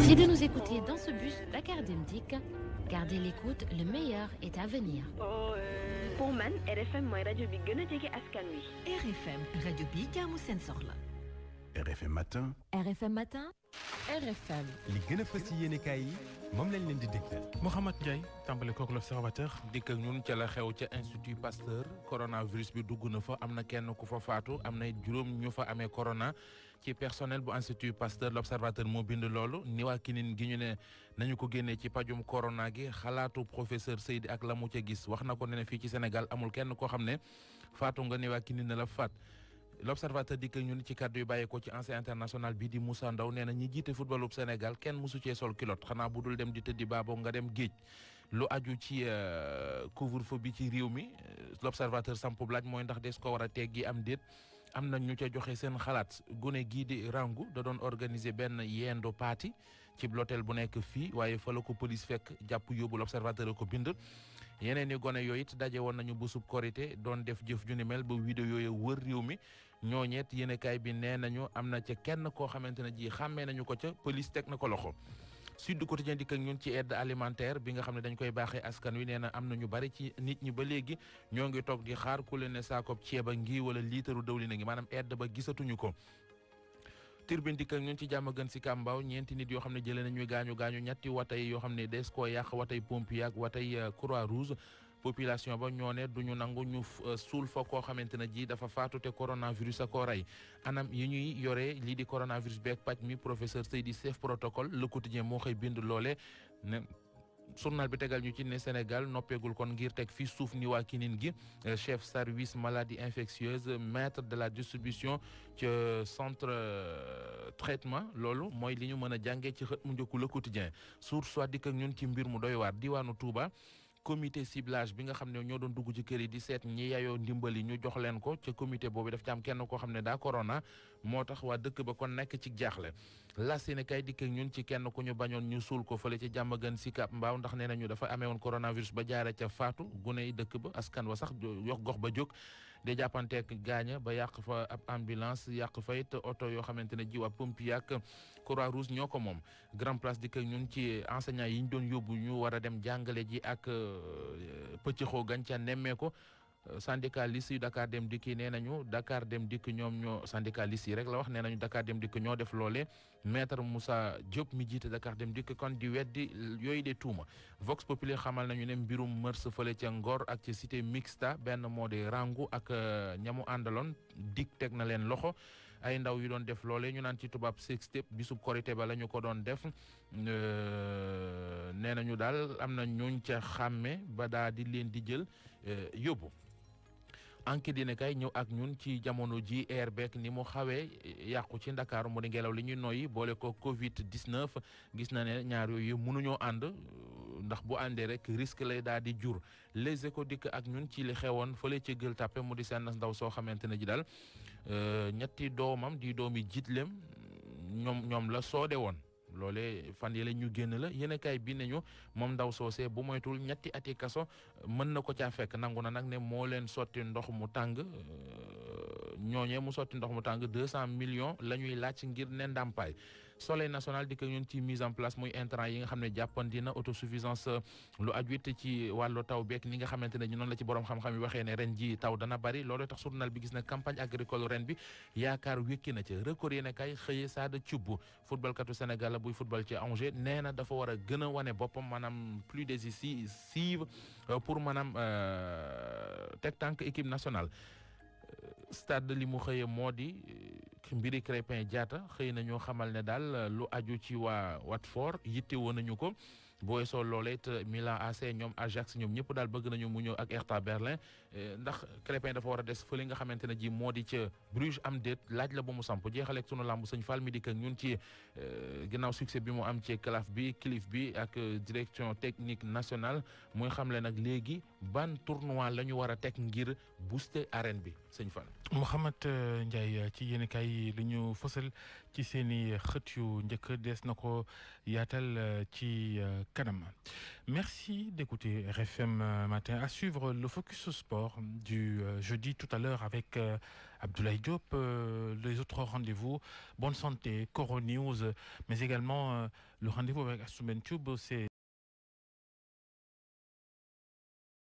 Merci de nous écouter dans ce bus Dakar Dem Dikk. Gardez l'écoute, le meilleur est à venir. Pour man RFM mooy rajo bi gën a jege askan wi. RFM rajo bi jaamu seen soxla. RFM matin. RFM matin. RFM. li gën a fës ci yéenekaay yi moom lañ leen di dégtal. Mouhamed Ndiaye tàmbale koog l'Observateur. dikk ak ñun ca la xew ca Institut Pasteur coronavirus bi dugg na fa am na kenn ku fa faatu am na juróom ñu fa amee corona ci personnel bu Institut Pasteur l'Observateur moo bind loolu ni waa kinin gi ñu ne nañu ko génnee ci pajum corona gi xalaatu professeur Seydi ak la mu ca gis wax na ko ne fii ci Sénégal amul kenn koo xam ne faatu nga ni waa kinin ne la faat. L'Observateur dikk ñun ci kàddu yu bàyyeekoo ci ancien international bii di Moussa Ndaw nee na ñi jiite footballu Sénégal kenn mosu cee sol culotte xanaa bu dul dem di tëddi baaboo nga dem géej lu aju ci couvre-feu bi ci réew mi L'Observateur sampu laaj mooy ndax des ko war a teggi am déet am na ñu ca joxe seen xalaat gune gii di Rangu da doon organiser benn yendo party ci l'hôtel bu nekk fii waaye fa la ko police fekk jàpp yóbbu L'Observateur ko bind yeneen i gone yooyu it daje woon nañu bésub korité doon def jëf ju ni mel ba vidéo yooyu wër réew mi ñooñeet yéenekaay bi nee nañu am na ca kenn koo xamante ne ji xàmmee nañu ko ca police teg na ko loxo. Sud Quotidien dikk ak ñun ci aide alimentaire bi nga xam ne dañ koy baaxee askan wi nee na am na ñu bari ci nit ñi ba léegi ñoo ngi toog di xaar ku leen ne saakoob ceeb a ngi wala liitaru dawlin a ngi maanaam aide ba gisatuñu ko. Tribune dikk ak ñun ci jàmm gën si Kambaaw ñeenti nit yoo xam ne jëlee nañu gaañu ñetti watay yoo xam ne des koo yàq watay pompier ak watay Croix Rouge population ba ñoo ne duñu nangu ñu suul fa koo xamante ne ji dafa faatu te coronavirus a ko rey anam yi ñuy yoree lii di coronavirus beeg paj mi professeur Seydi chef protocole Le Quotidien moo xëy bind loole ne journal bi tegal ñu ci ne Sénégal noppeegul kon ngir teg fii suuf ni waa kinin gi chef service maladie infectieuse maître de la distribution ci centre traitement loolu mooy li ñu mën a jàngee ci xët mu njëkku Le Quotidien source soit dikk ak ñun ci mbir mu doy waar diwaanu Touba comité ciblage bi nga xam ne ñoo doon dugg ci kër yi di seet ñi yayoo ndimbali ñu jox leen ko ca comité boobu daf ci am kenn koo xam ne daa corona moo tax waa dëkk ba kon nekk ci jaaxle la seen kay dikk ak ñun ci kenn ku ñu bañoon ñu suul ko fële ci Diamaguène Sicap Mbao ndax nee nañu dafa amee woon coronavirus ba jaare ca faatu gune yi dëkk ba askan wa sax yox gox ba jóg di jàppanteek gaaña ba yàq fa ab ambulance yàq fa it oto yoo xamante ne ji waa pompier ak Croix Rouge ñoo ko moom Grand Place dikk ak ñun ci enseignants yi ñu doon yóbbu ñu war a dem jàngale ji ak pëccëxoo gàncax nemmee ko syndicaliste yu Dakar Dem Dikk nee nañu Dakar Dem Dikk ñoom ñoo syndicaliste yi rek la wax nee nañu Dakar Dem Dikk ñoo def loole maître Moussa Diop mi jiite Dakar Dem Dikk kon di weddi yooyu de tuuma Vox Populi xamal nañu ne mbirum mërs fële ca Ngor ak ci cité mixta benn moo di Rangu ak ñamu àndaloon dik teg na leen loxo ay ndaw yu doon def loole ñu naan ci tubaab sextape bisub korité ba la ñu ko doon def nee nañu daal am na ñooñ ca xàmme ba daa di leen di jël yóbbu enquête dina kay ñëw ak ñun ci jamono ji air beeg ni mu xawee yàqu ci Ndakaaru mu di ngelaw li ñuy noyyi boole ko Covid 19 gis na ne ñaar yooyu mënuñoo ànd ndax bu àndee rek risque lay daal di jur Les Échos dikk ak ñun ci li xewoon fële ci Gueule Tapée mu di seen ndaw soo xamante ne ji daal ñetti doomam di doomi jiitlem ñoom la soode woon. loole fan yële ñu génn la yéen kay bi nañu moom ndaw soosee bu moytul ñetti ati kaso mën na ko caa fekk nangu na nag ne moo leen sotti ndox mu tàng ñooñee mu sotti ndox mu tàng 200 millions la ñuy laaj ngir ne ndàmpaay Soleil national di ko ñun ci mise en place muy intrant yi nga xam ne jàppandi na autosuffisance lu aju it ci wàllu taw beeg ni nga xamante ne noonu la ci borom xam-xam yi waxee ne ren ji taw dana bari loolu tax journal bi gis na campagne agricole ren bi yaakaar wékki na ca record yéen kay xëyee Sada Thioub footballkatu Sénégal buy football ci Angers nee na dafa war a gën a wane boppam maanaam plus décisive pour maanaam teg tànk équipe nationale stade li mu xëyee moo di mbiri Krépin Diatta xëy na ñoo xamal ne daal lu aju ci waa Watford yitte woon nañu ko booy soo loolee it Milan AC ñoom Ajax ñoom ñëpp daal bëgg nañu mu ñëw ak Hertha Berlin ndax Krépin dafa war a des fële nga xamante ne ji moo di ca Bruges am déet laaj la ba mu samp jeexaleeg sunu làmb sëñ Fall mi dikk ak ñun ci ginnaaw succès bi mu am ci CLAF bi ak direction technique nationale muy xamle nag léegi ban tournoi la ñu war a teg ngir booster arène bi sëñ Fall. Mouhamed Ndiaye ci yéen kay yi li ñu fësal ci seeni xët yu njëkk des na ko yaatal ci kanam. Merci d'écouter RFM Matin. À suivre le Focus Sport du jeudi tout à l'heure avec Abdoulaye Diop. Les autres rendez-vous, bonne santé, Coro News, mais également le rendez-vous avec Assoumen Tube, c'est